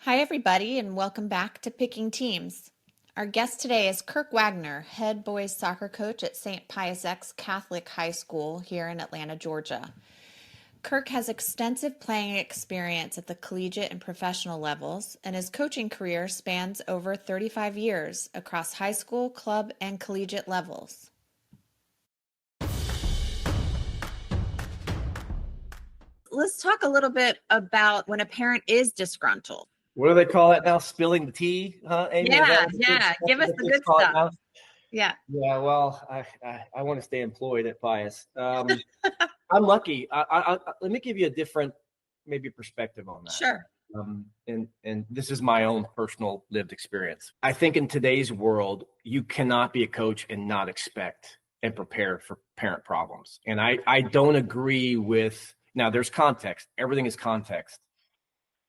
Hi, everybody, and welcome back to Picking Teams. Our guest today is Kirk Wagner, head boys soccer coach at St. Pius X Catholic High School here in Atlanta, Georgia. Kirk has extensive playing experience at the collegiate and professional levels, and his coaching career spans over 35 years across high school, club, and collegiate levels. Let's talk a little bit about when a parent is disgruntled. What do they call that now? Spilling the tea, huh, Amy? Yeah. Give us the good stuff. Yeah. Yeah. Well, I want to stay employed at Pius. I'm lucky. Let me give you a different, maybe perspective on that. Sure. And this is my own personal lived experience. I think in today's world, you cannot be a coach and not expect and prepare for parent problems. And I don't agree with, now there's context. Everything is context.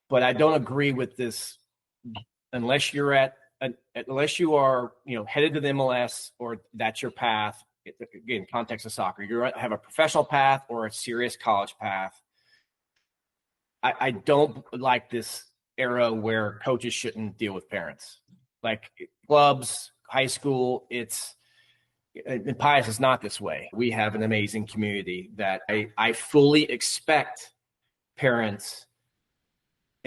But I don't agree with this unless you are, headed to the MLS or that's your path. Again, context of soccer. You have a professional path or a serious college path. I don't like this era where coaches shouldn't deal with parents. Like clubs, high school, in Pius is not this way. We have an amazing community that I fully expect parents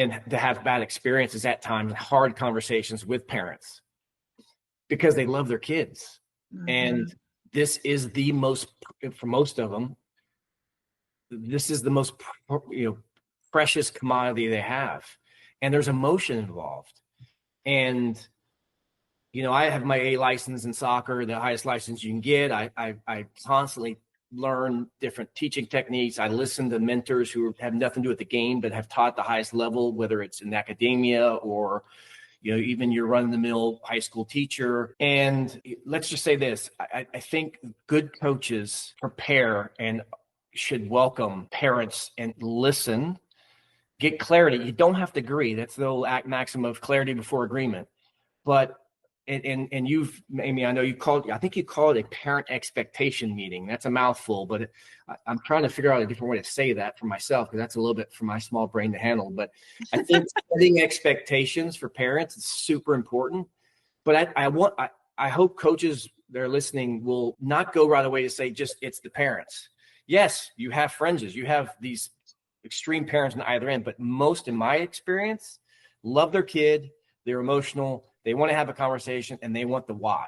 and to have bad experiences at times, hard conversations with parents because they love their kids. Mm-hmm. And this is the most, for most of them, this is the most, precious commodity they have. And there's emotion involved. And, I have my A license in soccer, the highest license you can get. I constantly learn different teaching techniques. I listen to mentors who have nothing to do with the game, but have taught the highest level, whether it's in academia or, even your run-of-the-mill high school teacher. And let's just say this, I think good coaches prepare and should welcome parents and listen, get clarity. You don't have to agree. That's the old maxim of clarity before agreement. But and you've, Amy, I know I think you call it a parent expectation meeting. That's a mouthful, but I'm trying to figure out a different way to say that for myself, because that's a little bit for my small brain to handle. But I think setting expectations for parents is super important. But I hope coaches that are listening will not go right away to say it's the parents. Yes, you have fringes. You have these extreme parents on either end, but most, in my experience, love their kid. They're emotional. They want to have a conversation and they want the why.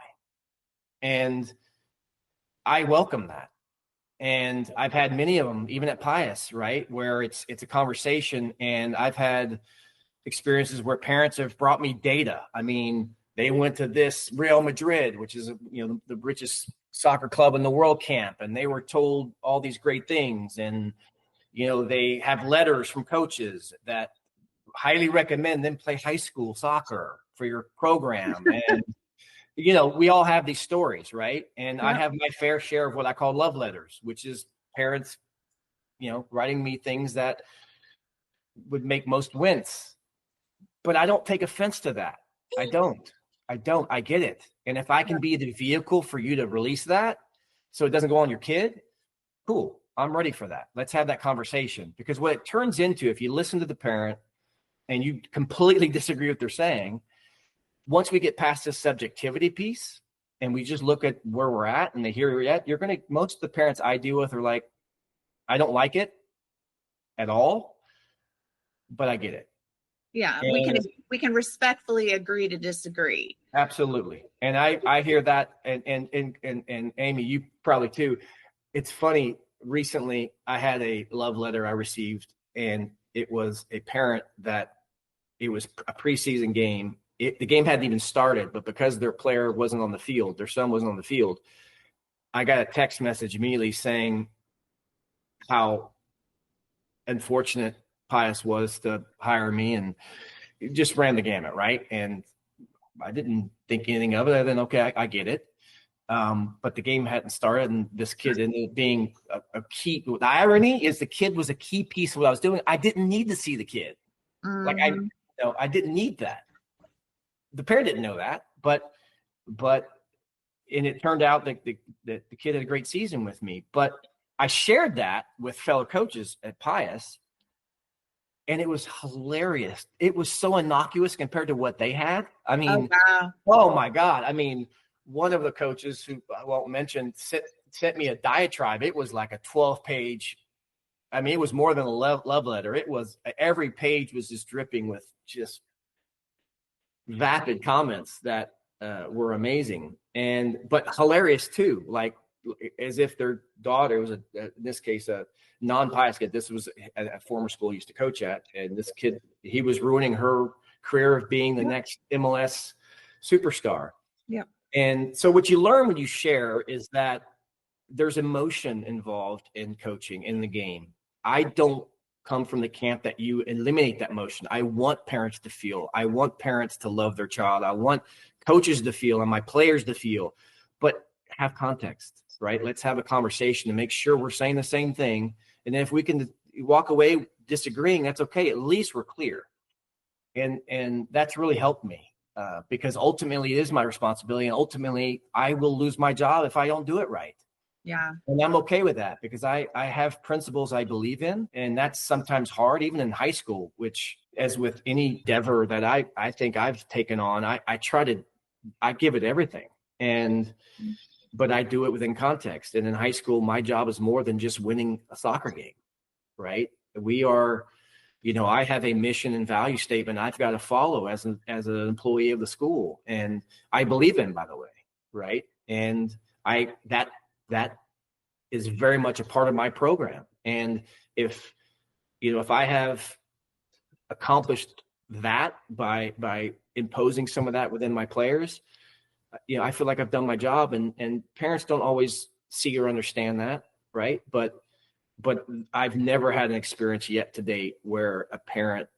And I welcome that. And I've had many of them, even at Pius, right, where it's a conversation. And I've had experiences where parents have brought me data. I mean, they went to this Real Madrid, which is the richest soccer club in the world camp, and they were told all these great things. And they have letters from coaches that highly recommend them play high school soccer for your program. And, we all have these stories, right? And yeah. I have my fair share of what I call love letters, which is parents, writing me things that would make most wince. But I don't take offense to that. I don't. I get it. And if I can be the vehicle for you to release that so it doesn't go on your kid, cool. I'm ready for that. Let's have that conversation. Because what it turns into, if you listen to the parent and you completely disagree with what they're saying, once we get past this subjectivity piece and we just look at where we're at and they hear you're at, most of the parents I deal with are like, I don't like it at all, but I get it. Yeah, and we can respectfully agree to disagree. Absolutely. And I hear that. And Amy, you probably too. It's funny. Recently, I had a love letter I received, and it was a parent that it was a preseason game. The game hadn't even started, but because their player wasn't on the field, their son wasn't on the field, I got a text message immediately saying how unfortunate Pius was to hire me, and it just ran the gamut, right? And I didn't think anything of it other than, okay, I get it. But the game hadn't started, and this kid ended up being a key. The irony is the kid was a key piece of what I was doing. I didn't need to see the kid. Mm-hmm. I didn't need that. The parent didn't know that, but and it turned out that the kid had a great season with me. But I shared that with fellow coaches at Pius, and it was hilarious. It was so innocuous compared to what they had. I Oh, mean, wow. oh my God. I mean, one of the coaches, who I won't mention, sent me a diatribe. It was like a 12-page. I mean, it was more than a love letter. It was, every page was just dripping with just vapid comments that were amazing, but hilarious too. Like, as if their daughter was in this case, a non-pious kid. This was a former school I used to coach at, and this kid, he was ruining her career of being the next MLS superstar. Yeah. And so what you learn when you share is that there's emotion involved in coaching in the game. I don't come from the camp that you eliminate that emotion. I want parents to feel. I want parents to love their child. I want coaches to feel and my players to feel, but have context, right? Let's have a conversation to make sure we're saying the same thing. And then if we can walk away disagreeing, that's okay. At least we're clear. And that's really helped me because ultimately it is my responsibility. And ultimately I will lose my job if I don't do it right. Yeah. And I'm okay with that because I have principles I believe in. And that's sometimes hard, even in high school, which, as with any endeavor that I think I've taken on, I give it everything. But I do it within context. And in high school, my job is more than just winning a soccer game, right? We are, I have a mission and value statement I've got to follow as an employee of the school. And I believe in, by the way, right? And that is very much a part of my program. And if I have accomplished that by imposing some of that within my players, I feel like I've done my job. And parents don't always see or understand that, right? But I've never had an experience yet to date where a parent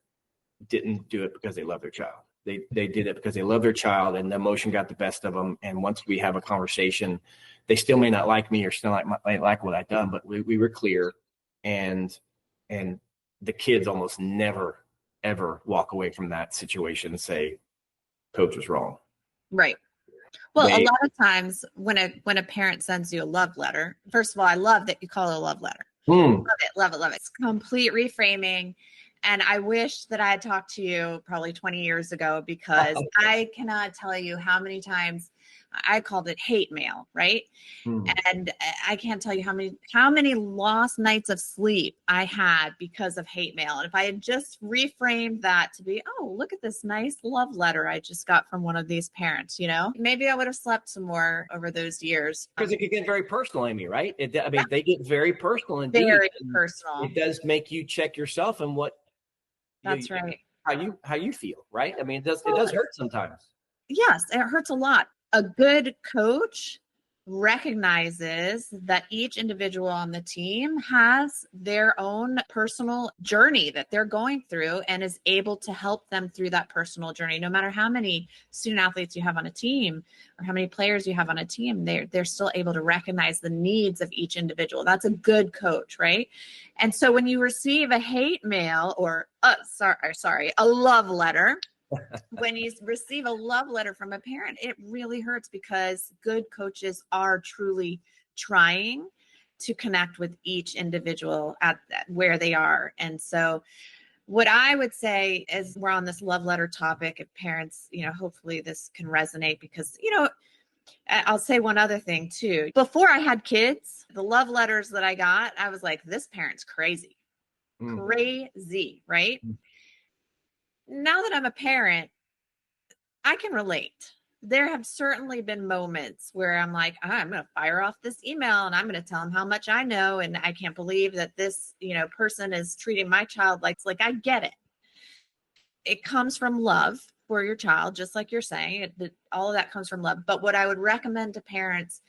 didn't do it because they love their child. They did it because they love their child, and the emotion got the best of them. And once we have a conversation, they still may not like me or still like what I've done, but we were clear, and the kids almost never ever walk away from that situation and say coach was wrong. Right. Well, a lot of times when a parent sends you a love letter, first of all, I love that you call it a love letter. Love it, love it, love it. It's complete reframing. And I wish that I had talked to you probably 20 years ago, because I cannot tell you how many times I called it hate mail, right? And I can't tell you how many lost nights of sleep I had because of hate mail. And if I had just reframed that to be, oh, look at this nice love letter I just got from one of these parents, maybe I would have slept some more over those years. Because it could get very personal, Amy, right? They get very personal and very deep. personal. It does make you check yourself and what. That's right. How you feel, right? I mean, it does hurt sometimes. Yes, it hurts a lot. A good coach recognizes that each individual on the team has their own personal journey that they're going through, and is able to help them through that personal journey. No matter how many student athletes you have on a team or how many players you have on a team, they're still able to recognize the needs of each individual. That's a good coach, right? And so when you receive a hate mail or a love letter, when you receive a love letter from a parent, it really hurts, because good coaches are truly trying to connect with each individual at where they are. And so what I would say is, we're on this love letter topic, if parents, hopefully this can resonate, because, I'll say one other thing too. Before I had kids, the love letters that I got, I was like, this parent's crazy, right? Now that I'm a parent, I can relate. There have certainly been moments where I'm like, I'm going to fire off this email and I'm going to tell them how much I know. And I can't believe that this, person is treating my child like I get it. It comes from love for your child, just like you're saying. All of that comes from love. But what I would recommend to parents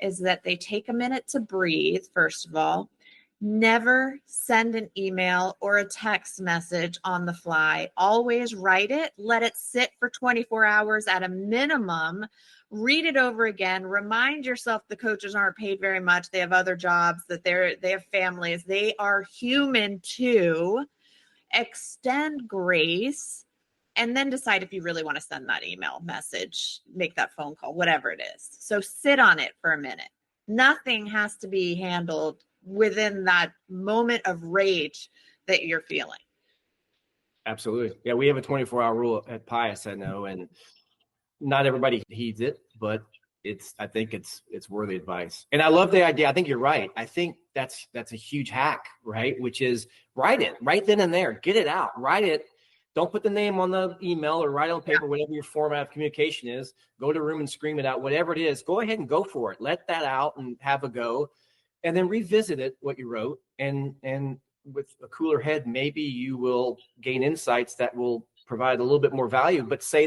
is that they take a minute to breathe, first of all. Never send an email or a text message on the fly. Always write it. Let it sit for 24 hours at a minimum. Read it over again. Remind yourself the coaches aren't paid very much. They have other jobs, that they have families. They are human too. Extend grace, and then decide if you really want to send that email message, make that phone call, whatever it is. So sit on it for a minute. Nothing has to be handled within that moment of rage that you're feeling. Absolutely. Yeah, we have a 24-hour rule at Pius, I know, and not everybody heeds it, but I think it's worthy advice. And I love the idea. I think you're right. I think that's a huge hack, right? Which is write it right then and there. Get it out. Write it. Don't put the name on the email or write it on paper, whatever your format of communication is. Go to a room and scream it out, whatever it is. Go ahead and go for it. Let that out and have a go. And then revisit it, what you wrote, and with a cooler head, maybe you will gain insights that will provide a little bit more value, but say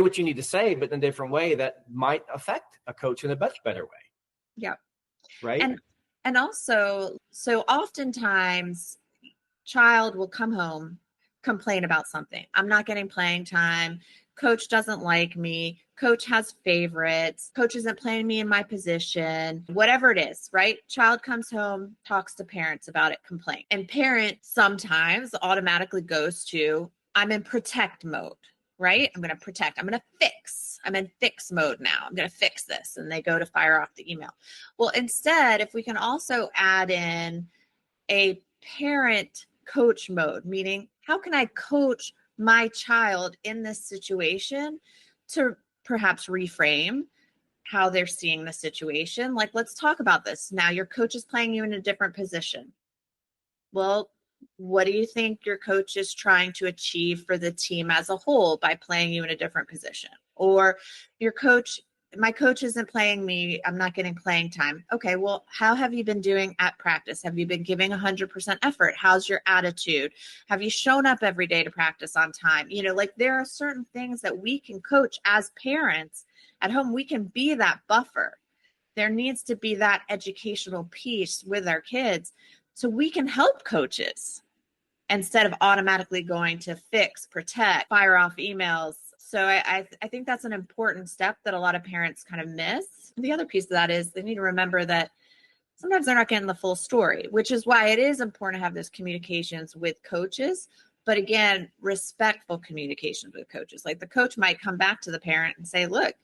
what you need to say, but in a different way that might affect a coach in a much better way. Yeah. Right. And also, so oftentimes child will come home, complain about something. I'm not getting playing time. Coach doesn't like me. Coach has favorites. Coach isn't playing me in my position, whatever it is, right? Child comes home, talks to parents about it, complain. And parent sometimes automatically goes to, I'm in protect mode, right? I'm going to protect. I'm going to fix. I'm in fix mode now. I'm going to fix this. And they go to fire off the email. Well, instead, if we can also add in a parent coach mode, meaning how can I coach my child in this situation to perhaps reframe how they're seeing the situation? Like, let's talk about this. Now your coach is playing you in a different position. Well, what do you think your coach is trying to achieve for the team as a whole by playing you in a different position? Or my coach isn't playing me. I'm not getting playing time. Okay, well, how have you been doing at practice? Have you been giving 100% effort? How's your attitude? Have you shown up every day to practice on time? Like there are certain things that we can coach as parents at home. We can be that buffer. There needs to be that educational piece with our kids so we can help coaches instead of automatically going to fix, protect, fire off emails. So I think that's an important step that a lot of parents kind of miss. The other piece of that is they need to remember that sometimes they're not getting the full story, which is why it is important to have those communications with coaches. But again, respectful communications with coaches. Like the coach might come back to the parent and say, look,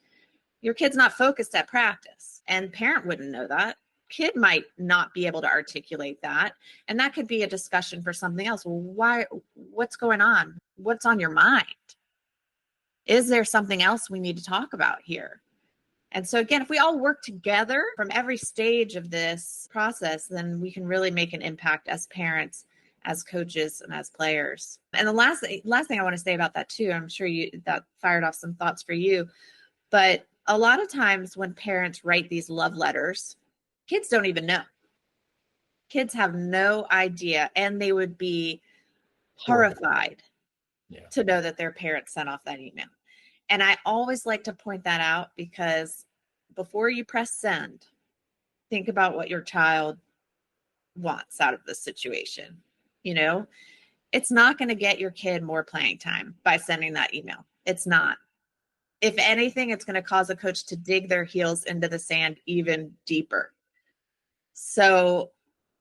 your kid's not focused at practice. And parent wouldn't know that. Kid might not be able to articulate that. And that could be a discussion for something else. Why? What's going on? What's on your mind? Is there something else we need to talk about here? And so again, if we all work together from every stage of this process, then we can really make an impact as parents, as coaches, and as players. And the last thing I want to say about that too, I'm sure that fired off some thoughts for you, but a lot of times when parents write these love letters, kids don't even know. Kids have no idea, and they would be horrified to know that their parents sent off that email. And I always like to point that out because before you press send, think about what your child wants out of this situation. It's not going to get your kid more playing time by sending that email. It's not. If anything, it's going to cause a coach to dig their heels into the sand even deeper. So,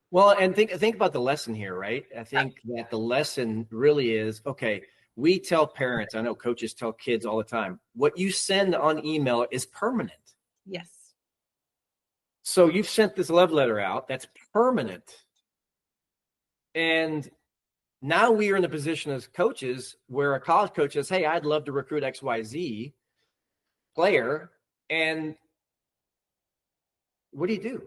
well, and think about the lesson here, right? I think that the lesson really is, okay, we tell parents, I know coaches tell kids all the time, what you send on email is permanent. Yes. So you've sent this love letter out that's permanent. And now we are in a position as coaches where a college coach says, hey, I'd love to recruit XYZ player. And what do you do?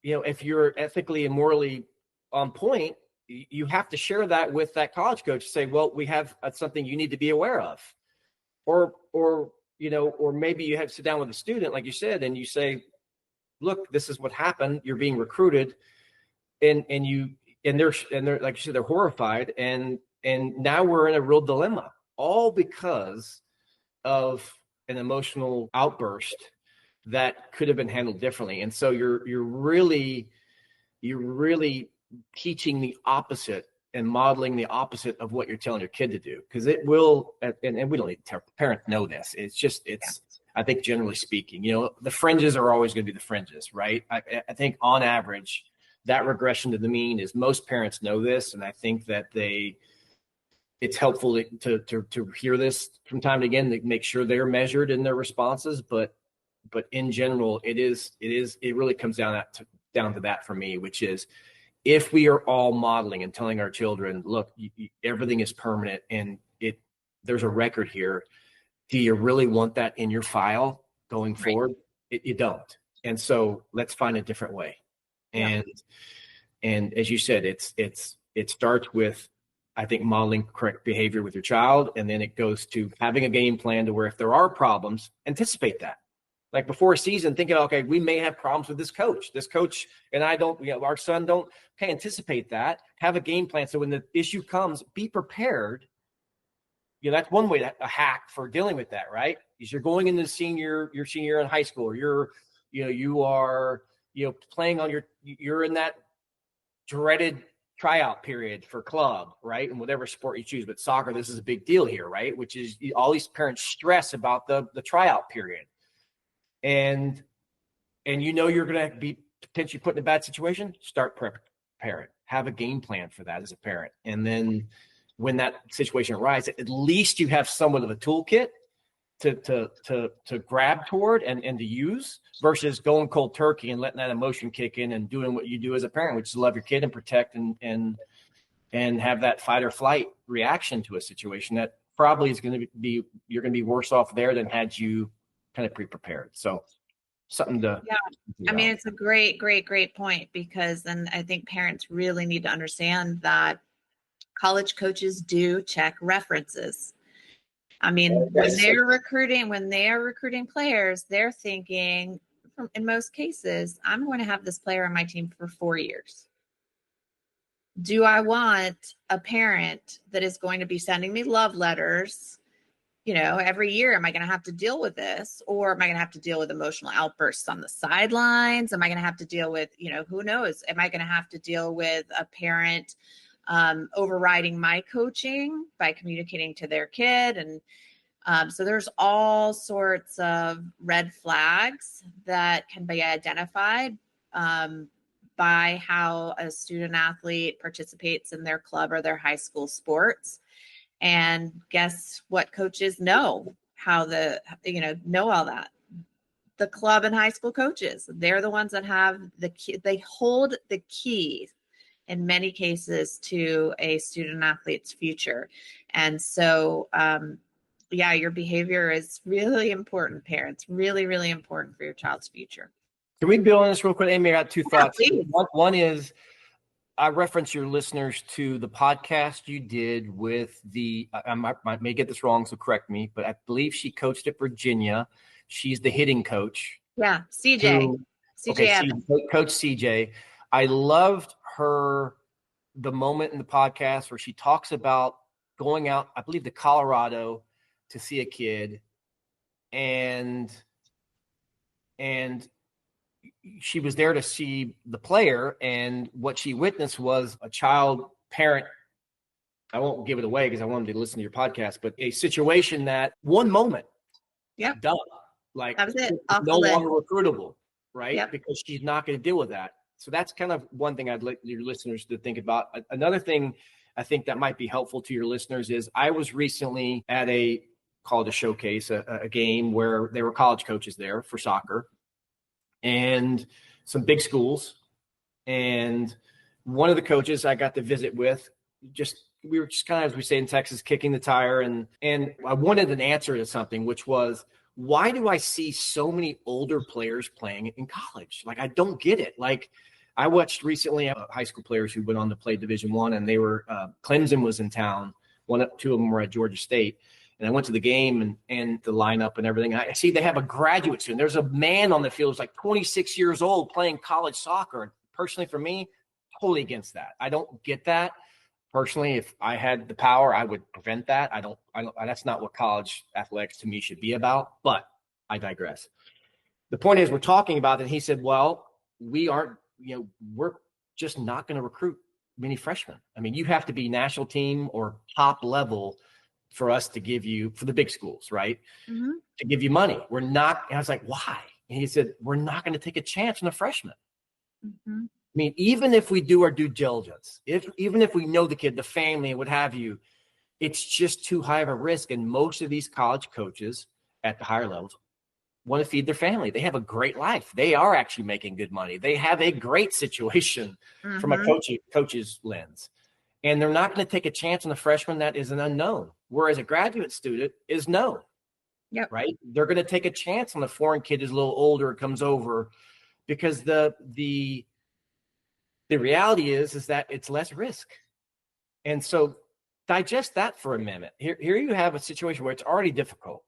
If you're ethically and morally on point, you have to share that with that college coach. Say, well, we have something you need to be aware of, or maybe you have to sit down with a student, like you said, and you say, look, this is what happened. You're being recruited, and they're like you said, they're horrified, and now we're in a real dilemma, all because of an emotional outburst that could have been handled differently. And so you're really teaching the opposite and modeling the opposite of what you're telling your kid to do, because it will, and we don't need to tell parents know this. I think generally speaking, the fringes are always going to be the fringes, right? I think on average, that regression to the mean is most parents know this. And I think that it's helpful to hear this from time to again, to make sure they're measured in their responses. But in general, it really comes down to that for me, which is if we are all modeling and telling our children, look, everything is permanent and there's a record here. Do you really want that in your file going forward? You don't. And so let's find a different way. Yeah. And as you said, it starts with, I think, modeling correct behavior with your child. And then it goes to having a game plan to where if there are problems, anticipate that. Like before a season, thinking, okay, we may have problems with this coach. This coach and I don't, our son don't, okay, anticipate that. Have a game plan. So when the issue comes, be prepared. That's one way, a hack for dealing with that, right? Is you're going into your senior year in high school, or you are playing on you're in that dreaded tryout period for club, right? And whatever sport you choose, but soccer, this is a big deal here, right? Which is all these parents stress about the tryout period. And you're going to be potentially put in a bad situation, start preparing. Have a game plan for that as a parent. And then when that situation arises, at least you have somewhat of a toolkit to grab toward and to use, versus going cold turkey and letting that emotion kick in and doing what you do as a parent, which is love your kid and protect and have that fight or flight reaction to a situation that probably is going to be, you're going to be worse off there than had you kind of pre-prepared. So something to, I mean, it's a great point, because then I think parents really need to understand that college coaches do check references. I mean, when they are recruiting players, they're thinking, in most cases, I'm going to have this player on my team for 4 years. Do I want a parent that is going to be sending me love letters, every year? Am I going to have to deal with this? Or am I going to have to deal with emotional outbursts on the sidelines? Am I going to have to deal with, who knows? Am I going to have to deal with a parent overriding my coaching by communicating to their kid? And so there's all sorts of red flags that can be identified by how a student athlete participates in their club or their high school sports. And guess what? Coaches know how know all that. The club and high school coaches, they're the ones that have the key. They hold the key in many cases to a student athlete's future. And so, your behavior is really important, parents, really, really important for your child's future. Can we build on this real quick, Amy? I got two thoughts. One is, I reference your listeners to the podcast you did with I may get this wrong, so correct me, but I believe she coached at Virginia. She's the hitting coach. Yeah, CJ. Coach CJ. I loved the moment in the podcast where she talks about going out, I believe, to Colorado to see a kid, and she was there to see the player, and what she witnessed was a child parent. I won't give it away because I want them to listen to your podcast, but a situation that one moment, done. Like, that was it. No longer recruitable, right? Yep. Because she's not going to deal with that. So that's kind of one thing I'd like your listeners to think about. Another thing I think that might be helpful to your listeners is, I was recently at a showcase, a game where there were college coaches there for soccer, and some big schools. And one of the coaches I got to visit with, we were just kind of, as we say in Texas, kicking the tire. And I wanted an answer to something, which was, why do I see so many older players playing in college? Like, I don't get it. Like, I watched recently high school players who went on to play Division I, and they were, Clemson was in town. Two of them were at Georgia State. And I went to the game and the lineup and everything. I see they have a graduate student. There's a man on the field who's like 26 years old playing college soccer. Personally, for me, totally against that. I don't get that. Personally, if I had the power, I would prevent that. I don't, that's not what college athletics to me should be about, but I digress. The point is, we're talking about that. He said, well, we're just not going to recruit many freshmen. I mean, you have to be national team or top level for us to give you, for the big schools, right? Mm-hmm. To give you money. We're not. And I was like, why? And he said, we're not going to take a chance on a freshman. Mm-hmm. I mean, even if we do our due diligence, even if we know the kid, the family, what have you, it's just too high of a risk. And most of these college coaches at the higher levels want to feed their family. They have a great life. They are actually making good money. They have a great situation from a coach's lens. And they're not going to take a chance on a freshman that is an unknown, whereas a graduate student is known. Yep. Right? They're going to take a chance on a foreign kid who's a little older, comes over, because the reality is that it's less risk. And so digest that for a minute. Here you have a situation where it's already difficult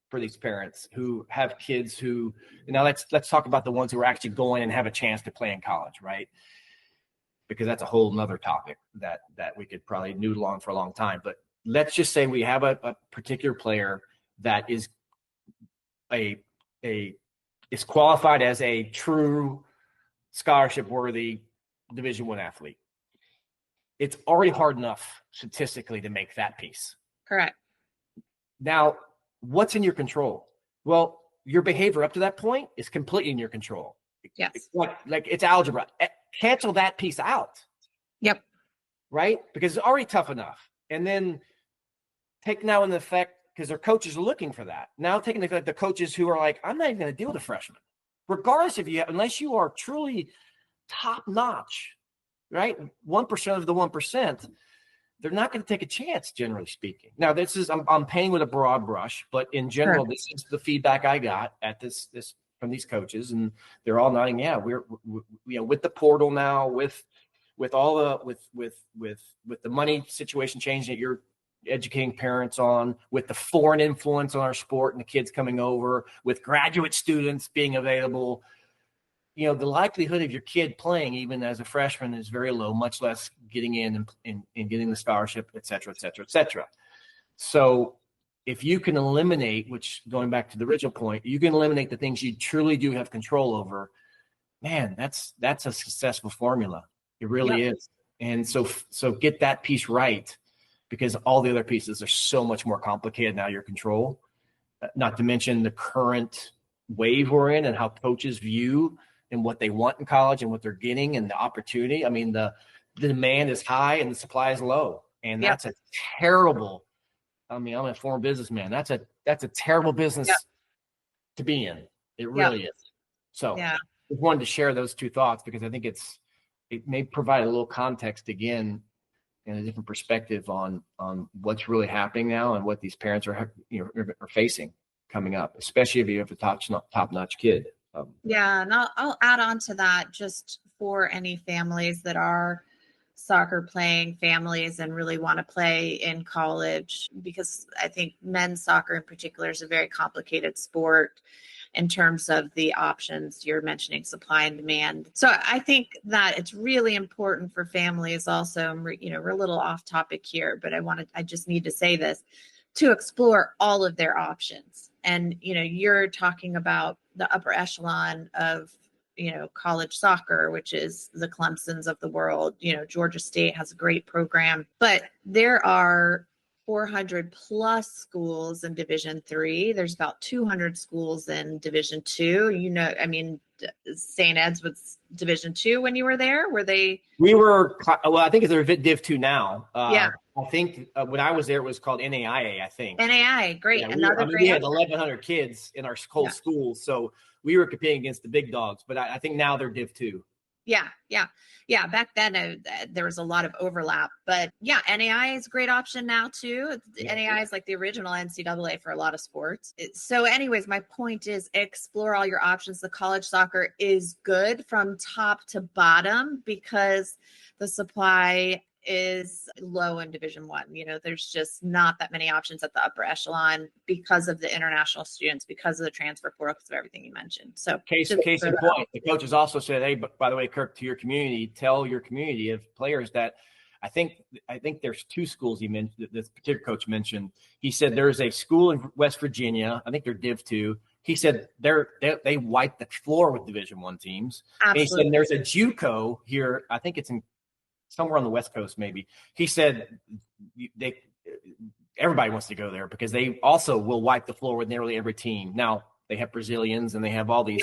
for these parents who have kids who, now let's talk about the ones who are actually going and have a chance to play in college, right? Because that's a whole nother topic that we could probably noodle on for a long time. But let's just say we have a particular player that is is qualified as a true scholarship worthy Division I athlete. It's already hard enough statistically to make that piece. Correct. Now, what's in your control? Well, your behavior up to that point is completely in your control. Yes. It's like it's algebra. Cancel that piece out. Yep. Right? Because it's already tough enough. And then take now in effect, because their coaches are looking for that. Now taking the coaches who are like, I'm not even going to deal with a freshman. Regardless if unless you are truly top notch, right? 1% of the 1%, they're not going to take a chance, generally speaking. Now, this is, I'm painting with a broad brush, but in general, This is the feedback I got at this from these coaches, and they're all nodding. Yeah, we're with the portal now, with all the with the money situation changing that you're educating parents on, with the foreign influence on our sport and the kids coming over, with graduate students being available. The likelihood of your kid playing even as a freshman is very low, much less getting in and getting the scholarship, et cetera, et cetera, et cetera. So if you can eliminate, which going back to the original point, you can eliminate the things you truly do have control over, man, that's a successful formula. It really is. And so get that piece right, because all the other pieces are so much more complicated now, your control, not to mention the current wave we're in and how coaches view and what they want in college and what they're getting and the opportunity. I mean, the demand is high and the supply is low. And that's a terrible, I'm a former businessman. That's a terrible business to be in. It really is. So I just wanted to share those two thoughts because I think it may provide a little context again and a different perspective on what's really happening now and what these parents are facing coming up, especially if you have a top-notch kid. And I'll add on to that, just for any families that are soccer playing families and really want to play in college, because I think men's soccer in particular is a very complicated sport in terms of the options you're mentioning, supply and demand. So I think that it's really important for families also, we're a little off topic here, but I just need to say this, to explore all of their options. And, you're talking about the upper echelon of, college soccer, which is the Clemsons of the world. Georgia State has a great program, but there are 400 plus schools in Division III. There's about 200 schools in Division II. St. Ed's was Division II when you were there. Were they? We were. Well, I think they're Div 2 now. I think when I was there, it was called NAIA. I think NAIA, great. Yeah, we had 1,100 kids in our whole school, so we were competing against the big dogs. But I think now they're Div 2. Yeah. Back then, there was a lot of overlap, but NAIA is a great option now too. NAIA is like the original NCAA for a lot of sports. So anyways, my point is explore all your options. The college soccer is good from top to bottom because the supply is low in Division I. There's just not that many options at the upper echelon because of the international students, because of the transfer portal, because of everything you mentioned. So case in point, the coaches also said, hey, by the way, Kirk, to your community, tell your community of players that I think there's two schools he mentioned, this particular coach mentioned. He said there's a school in West Virginia. I think they're Div 2. He said they wipe the floor with Division I teams. Absolutely. And he said there's a JUCO here. I think it's in somewhere on the West Coast, maybe. He said everybody wants to go there because they also will wipe the floor with nearly every team. Now they have Brazilians and they have all these,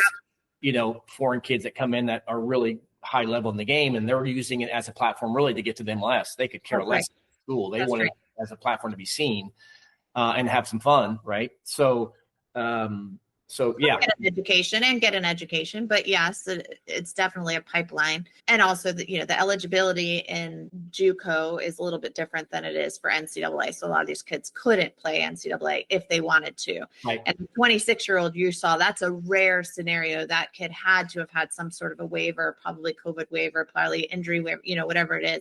foreign kids that come in that are really high level in the game, and they're using it as a platform really to get to the MLS. They could care less in school. They want it as a platform to be seen and have some fun, right? So So yeah, get an education, but yes, it's definitely a pipeline. And also the eligibility in JUCO is a little bit different than it is for NCAA. So a lot of these kids couldn't play NCAA if they wanted to. right. And the 26-year-old you saw, that's a rare scenario. That kid had to have had some sort of a waiver, probably COVID waiver, probably injury waiver, whatever it is.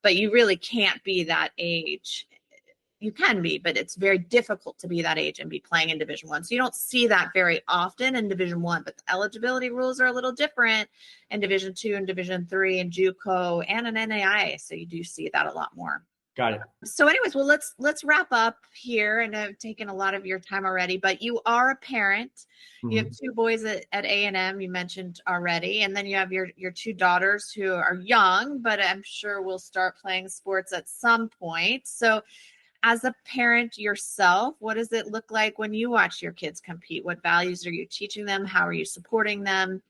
But you really can't be that age. You can be, but it's very difficult to be that age and be playing in Division I. So you don't see that very often in Division I, but the eligibility rules are a little different in Division II and Division III and JUCO and an NAIA. So you do see that a lot more. Got it. So anyways, well, let's wrap up here. And I've taken a lot of your time already, but you are a parent. Mm-hmm. You have 2 boys at A&M, you mentioned already. And then you have your 2 daughters who are young, but I'm sure will start playing sports at some point. So as a parent yourself, what does it look like when you watch your kids compete? What values are you teaching them? How are you supporting them?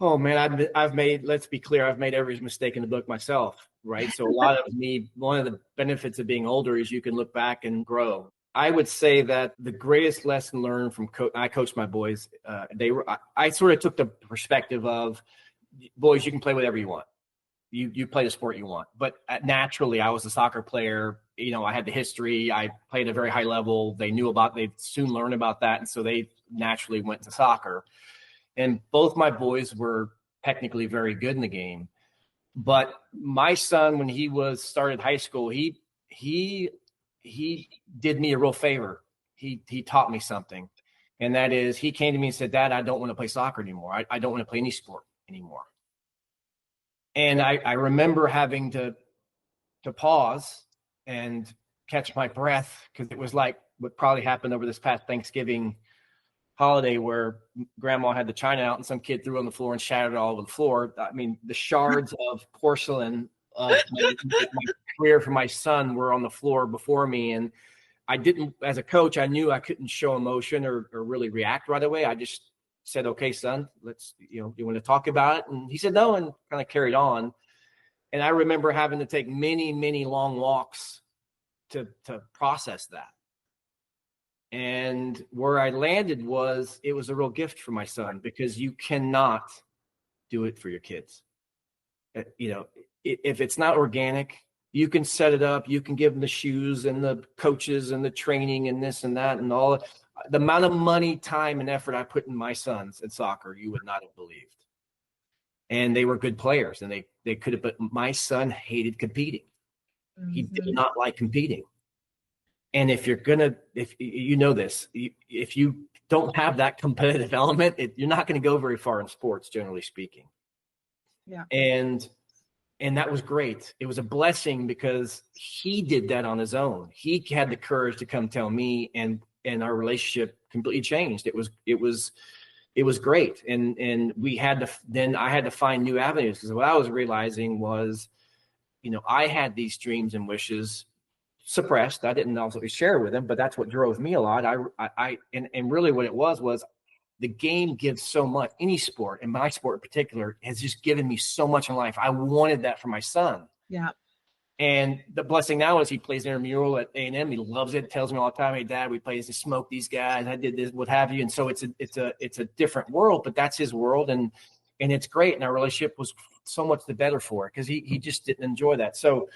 Oh man, I've made, let's be clear, I've made every mistake in the book myself, right? So a lot of one of the benefits of being older is you can look back and grow. I would say that the greatest lesson learned from I coached my boys. I sort of took the perspective of, boys, you can play whatever you want. You play the sport you want, but naturally I was a soccer player. I had the history. I played at a very high level. They soon learned about that. And so they naturally went to soccer, and both my boys were technically very good in the game. But my son, when he started high school, he did me a real favor. He taught me something. And that is, he came to me and said, "Dad, I don't want to play soccer anymore. I don't want to play any sport anymore." And I remember having to pause and catch my breath, because it was like what probably happened over this past Thanksgiving holiday, where grandma had the china out and some kid threw it on the floor and shattered it all over the floor. I mean, the shards of porcelain of my career for my son were on the floor before me. And I didn't, as a coach, I knew I couldn't show emotion or really react right away. I just said, "Okay, son, let's, you want to talk about it?" And he said no, and kind of carried on. And I remember having to take many, many long walks to process that. And where I landed was, it was a real gift for my son, because you cannot do it for your kids. If it's not organic, you can set it up, you can give them the shoes and the coaches and the training and this and that and all. The amount of money, time, and effort I put in my sons in soccer, you would not have believed. And they were good players, and they could have, but my son hated competing. Mm-hmm. He did not like competing. And if you're if you don't have that competitive element, you're not going to go very far in sports, generally speaking. Yeah. And that was great. It was a blessing, because he did that on his own. He had the courage to come tell me, and our relationship completely changed. It was great. And I had to find new avenues, because what I was realizing was, I had these dreams and wishes suppressed. I didn't also share with them, but that's what drove me a lot. And really what it was the game gives so much. Any sport, and my sport in particular, has just given me so much in life. I wanted that for my son. Yeah. And the blessing now is he plays intramural at A&M. He loves it. Tells me all the time, "Hey, Dad, we play to smoke these guys. I did this, what have you." And so it's a different world, but that's his world, and it's great. And our relationship was so much the better for it, because he just didn't enjoy that. So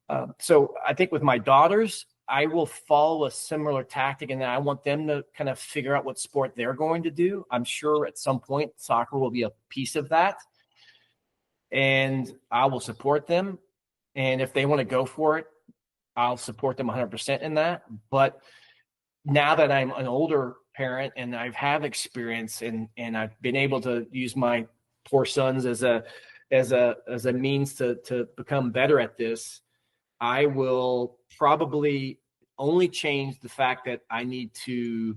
I think with my daughters, I will follow a similar tactic, and then I want them to kind of figure out what sport they're going to do. I'm sure at some point soccer will be a piece of that, and I will support them. And if they want to go for it, I'll support them 100% in that. But now that I'm an older parent and I have experience, and I've been able to use my poor sons as a means to become better at this, I will probably only change the fact that I need to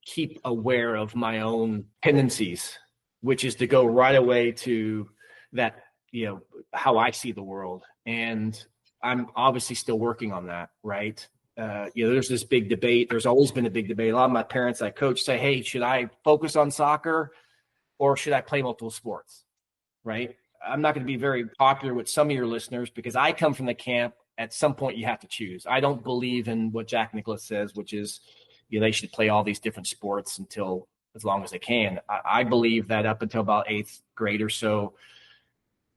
keep aware of my own tendencies, which is to go right away to that, how I see the world. And I'm obviously still working on that, right? There's this big debate. There's always been a big debate. A lot of my parents I coach say, "Hey, should I focus on soccer or should I play multiple sports?" Right? I'm not going to be very popular with some of your listeners, because I come from the camp, at some point you have to choose. I don't believe in what Jack Nicklaus says, which is they should play all these different sports until as long as they can. I believe that up until about 8th grade or so,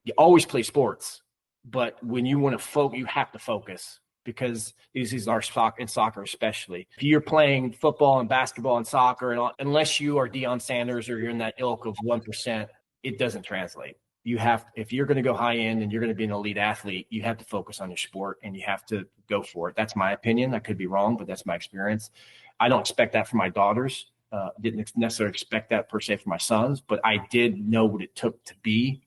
you always play sports, but when you want to focus, you have to focus, because these are soccer especially. If you're playing football and basketball and soccer, and unless you are Deion Sanders or you're in that ilk of 1%, it doesn't translate. If you're going to go high end and you're going to be an elite athlete, you have to focus on your sport and you have to go for it. That's my opinion. I could be wrong, but that's my experience. I don't expect that for my daughters. Didn't necessarily expect that per se for my sons, but I did know what it took to be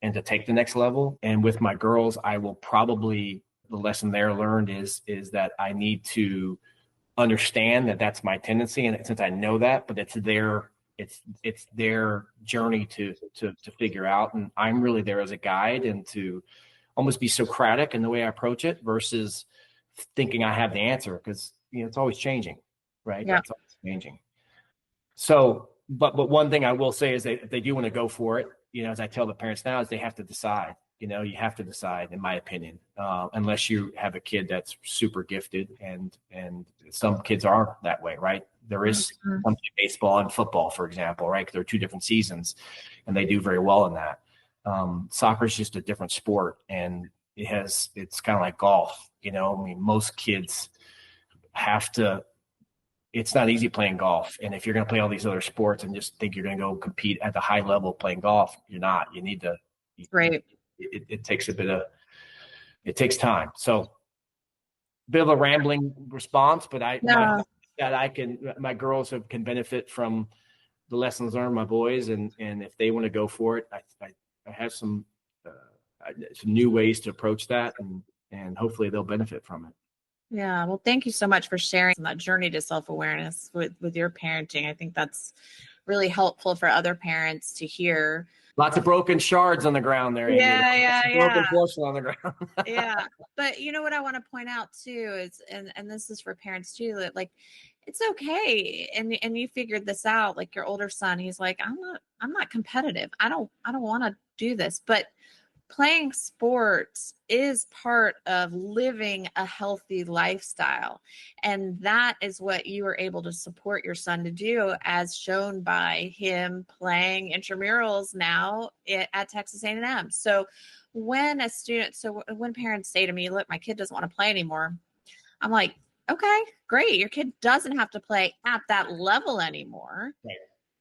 and to take the next level. And with my girls, I will probably, the lesson there learned is that I need to understand that that's my tendency. And since I know that, but it's their journey to figure out. And I'm really there as a guide and to almost be Socratic in the way I approach it versus thinking I have the answer, because, it's always changing, right? Yeah. It's always changing. So, but one thing I will say is that if they do want to go for it, as I tell the parents now, is they have to decide. You have to decide, in my opinion, unless you have a kid that's super gifted, and some kids are that way, right? There is some baseball and football, for example, right? They're two different seasons, and they do very well in that. Soccer is just a different sport, and it's kind of like golf. Most kids have to. It's not easy playing golf. And if you're going to play all these other sports and just think you're going to go compete at the high level playing golf, you're not. You need to. Right. It takes it takes time. So a bit of a rambling response, but my girls can benefit from the lessons learned, my boys. And if they want to go for it, I have some new ways to approach that, and hopefully they'll benefit from it. Yeah. Well, thank you so much for sharing that journey to self-awareness with your parenting. I think that's really helpful for other parents to hear. Lots of broken shards on the ground there. Yeah. Broken porcelain on the ground. Yeah. But what I want to point out too is, and this is for parents too, that like, it's okay. And you figured this out, like your older son, he's like, I'm not competitive. I don't want to do this, but playing sports is part of living a healthy lifestyle. And that is what you were able to support your son to do, as shown by him playing intramurals now at Texas A&M. So when parents say to me, look, my kid doesn't want to play anymore, I'm like, okay, great. Your kid doesn't have to play at that level anymore. Right.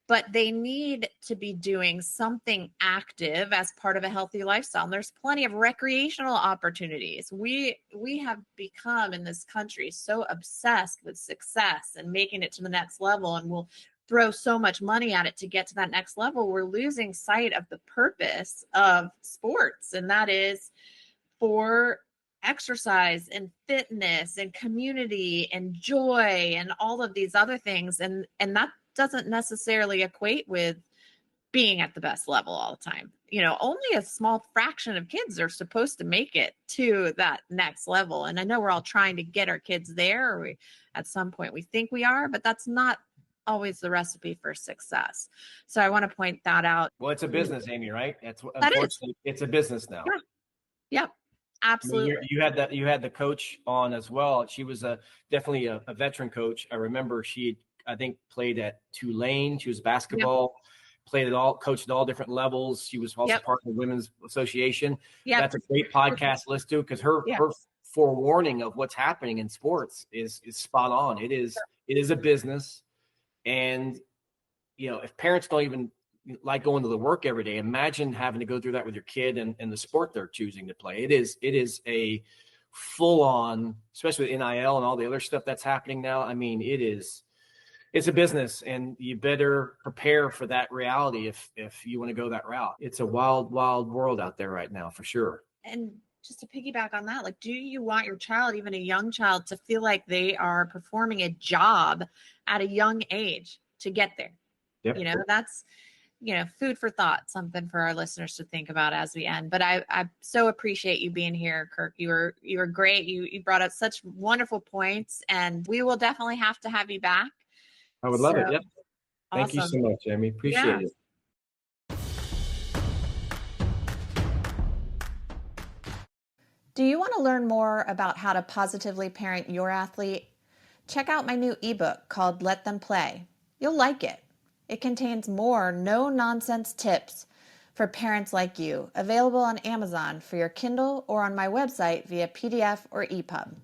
But they need to be doing something active as part of a healthy lifestyle. And there's plenty of recreational opportunities. We have become in this country so obsessed with success and making it to the next level, and we'll throw so much money at it to get to that next level. We're losing sight of the purpose of sports, and that is for exercise and fitness and community and joy and all of these other things. And that doesn't necessarily equate with being at the best level all the time. Only a small fraction of kids are supposed to make it to that next level. And I know we're all trying to get our kids there, or at some point we think we are, but that's not always the recipe for success. So I want to point that out. Well, it's a business, Amy, right? Unfortunately, it's a business now. Yeah. Yep. Absolutely. I mean, you had the coach on as well. She was definitely a veteran coach. I remember she, I think, played at Tulane. She was basketball, coached at all different levels. She was also part of the Women's Association. Yep. That's a great podcast to listen to, because her forewarning of what's happening in sports is spot on. It is a business. And, if parents don't even like going to the work every day, imagine having to go through that with your kid and the sport they're choosing to play. It is a full on, especially with NIL and all the other stuff that's happening now. I mean, it's a business, and you better prepare for that reality if you want to go that route. It's a wild, wild world out there right now, for sure. And just to piggyback on that, like, do you want your child, even a young child, to feel like they are performing a job at a young age to get there? Yep. That's, food for thought, something for our listeners to think about as we end. But I so appreciate you being here, Kirk. You were great. You brought up such wonderful points, and we will definitely have to have you back. I would love it. Yep. Awesome. Thank you so much, Amy. Appreciate it. Do you want to learn more about how to positively parent your athlete? Check out my new ebook called Let Them Play. You'll like it. It contains more no-nonsense tips for parents like you, available on Amazon for your Kindle or on my website via PDF or EPUB.